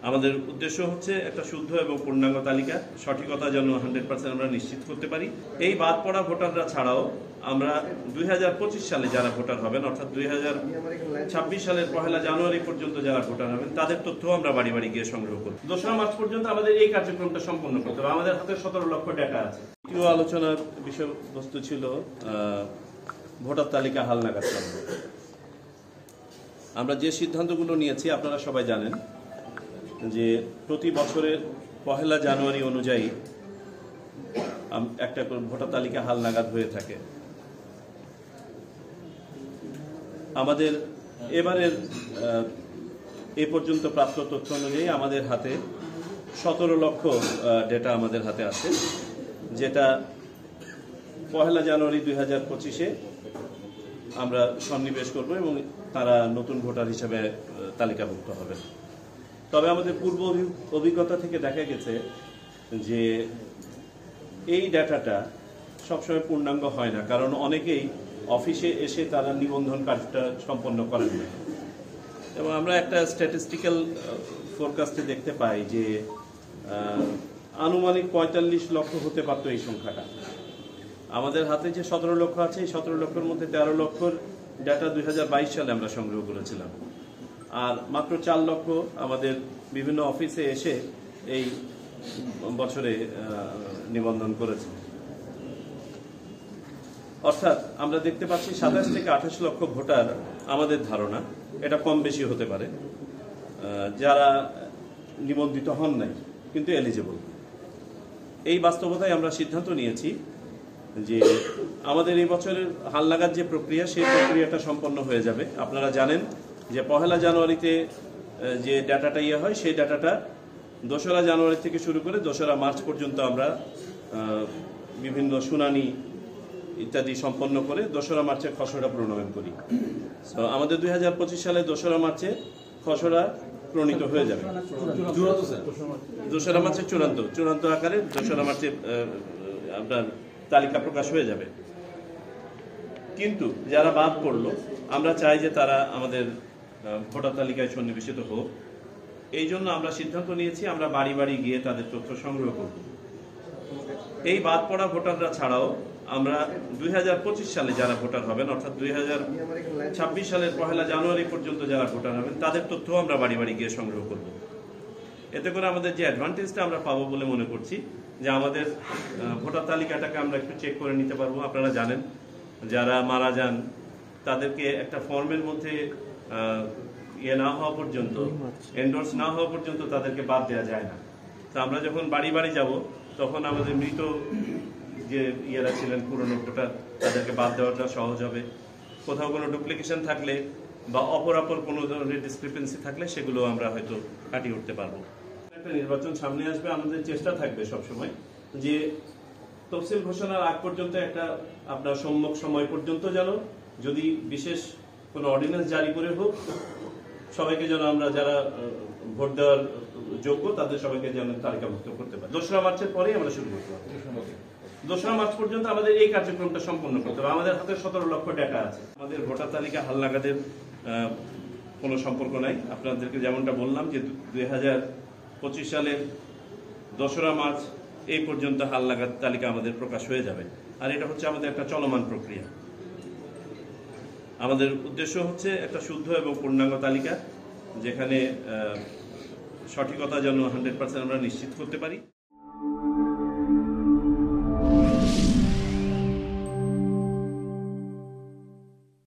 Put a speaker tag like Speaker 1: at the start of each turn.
Speaker 1: আমাদের উদ্দেশ্য হচ্ছে একটা শুদ্ধ এবং পূর্ণাঙ্গ তালিকা, সঠিকতা যেন 100% আমরা নিশ্চিত করতে পারি। এই বাদ পড়া ভোটাররা ছাড়াও আমরা 2025 সালে যারা ভোটার হবেন, অর্থাৎ 2026 সালের 1 জানুয়ারি পর্যন্ত যারা ভোটার হবেন তাদের তথ্য আমরা বাড়ি বাড়ি গিয়ে সংগ্রহ করব। 2 মার্চ পর্যন্ত আমাদের এই কার্যক্রমটা সম্পন্ন করতে হবে। আমাদের হাতে 17 লক্ষ ডেটা আছে। দ্বিতীয় আলোচনার বিষয়বস্তু ছিল ভোটার তালিকা হালনাগাদ করা। আমরা যে সিদ্ধান্তগুলো নিয়েছি আপনারা সবাই জানেন যে প্রতি বছরের 1 জানুয়ারি অনুযায়ী একটা ভোটার তালিকা হালনাগাদ হয়ে থাকে। আমাদের এবারের এ পর্যন্ত প্রাপ্ত তথ্য অনুযায়ী আমাদের হাতে 17 লক্ষ ডেটা আমাদের হাতে আছে, যেটা 1 জানুয়ারি 2025-এ আমরা সন্নিবেশ করব এবং তারা নতুন ভোটার হিসেবে তালিকাভুক্ত হবে। তবে আমাদের পূর্ব অভিজ্ঞতা থেকে দেখা গেছে যে এই ডাটাটা সবসময় পূর্ণাঙ্গ হয় না, কারণ অনেকেই অফিসে এসে তারা নিবন্ধন কাজটা সম্পন্ন করেন না। এবং আমরা একটা স্ট্যাটিস্টিক্যাল ফোরকাস্টে দেখতে পাই যে আনুমানিক 45 লক্ষ হতে পারত এই সংখ্যাটা। আমাদের হাতে যে 17 লক্ষ আছে, এই 17 লক্ষের মধ্যে 13 লক্ষর ডাটা 2022 সালে আমরা সংগ্রহ করেছিলাম, আর মাত্র 4 লক্ষ আমাদের বিভিন্ন অফিসে এসে এই বছরে নিবন্ধন করেছে। অর্থাৎ আমরা দেখতে পাচ্ছি 27 থেকে 28 লক্ষ ভোটার, আমাদের ধারণা এটা কম বেশি হতে পারে, যারা নিবন্ধিত হন নাই কিন্তু এলিজিবল। এই বাস্তবতায় আমরা সিদ্ধান্ত নিয়েছি যে আমাদের এই বছরের হালনাগাদ যে প্রক্রিয়া, সেই প্রক্রিয়াটা সম্পন্ন হয়ে যাবে। আপনারা জানেন যে 1 জানুয়ারিতে যে ডাটাটা হয়, সেই ডাটাটা 2 জানুয়ারি থেকে শুরু করে 2 মার্চ পর্যন্ত আমরা বিভিন্ন শুনানি ইত্যাদি সম্পন্ন করে 2 মার্চের খসড়া প্রণয়ন করি। তো আমাদের 2025 সালে 2 মার্চে খসড়া প্রণীত হয়ে যাবে। 2 মার্চে চূড়ান্ত আকারে 2 মার্চে আপনার তালিকা প্রকাশ হয়ে যাবে। কিন্তু যারা বাদ পড়লো, আমরা চাই যে তারা আমাদের ভোটার তালিকায় সন্নিবেশিত হোক। এই জন্য আমরা সিদ্ধান্ত নিয়েছি আমরা বাড়ি বাড়ি গিয়ে তাদের তথ্য সংগ্রহ করব। এই বাদ পড়া ভোটাররা ছাড়াও আমরা 2025 সালে যারা ভোটার হবেন, অর্থাৎ 2026 সালের 1 জানুয়ারি পর্যন্ত যারা ভোটার হবেন তাদের তথ্য আমরা বাড়ি বাড়ি গিয়ে সংগ্রহ করব। এতে করে আমাদের যে অ্যাডভান্টেজটা আমরা পাবো বলে মনে করছি, যে আমাদের ভোটার তালিকাটাকে আমরা একটু চেক করে নিতে পারবো। আপনারা জানেন যারা মারা যান তাদেরকে একটা ফর্মের মধ্যে না হওয়া পর্যন্ত, এন্ডোর্স না হওয়া পর্যন্ত তাদেরকে বাদ দেওয়া যায় না। তো আমরা যখন বাড়ি বাড়ি যাব তখন আমাদের মৃত যে ইয়েরা ছিলেন পুরনো ভোটার, তাদেরকে বাদ দেওয়াটা সহজ হবে। কোথাও কোনো ডুপ্লিকেশন থাকলে বা অপরাপর কোনো ধরনের ডিসক্রিপেন্সি থাকলে সেগুলো আমরা হয়তো কাটিয়ে উঠতে পারবো। একটা নির্বাচন সামনে আসবে, আমাদের চেষ্টা থাকবে সবসময় যে তফসিল ঘোষণার আগ পর্যন্ত একটা আপনার সম্মুখ সময় পর্যন্ত যেন যদি বিশেষ কোনো অর্ডিন্যান্স জারি করে হোক, সবাইকে যেন আমরা যারা ভোট দেওয়ার যোগ্য তাদের সবাইকে যেন তালিকাভুক্ত করতে পারি। 2 মার্চের পরেই আমরা শুরু করতে পারবো। 2 মার্চ পর্যন্ত আমাদের এই কার্যক্রমটা সম্পন্ন করতে হবে। আমাদের হাতে 17 লক্ষ ডেটা আছে। আমাদের ভোটার তালিকা হালনাগাদের কোনো সম্পর্ক নাই। আপনাদেরকে যেমনটা বললাম যে 2025 সালের 2 মার্চ এই পর্যন্ত হালনাগাদ তালিকা আমাদের প্রকাশ হয়ে যাবে, আর এটা হচ্ছে আমাদের একটা চলমান প্রক্রিয়া। আমাদের উদ্দেশ্য হচ্ছে একটা শুদ্ধ এবং পূর্ণাঙ্গ তালিকা, যেখানে সঠিকতা যেন 100% আমরা নিশ্চিত করতে পারি।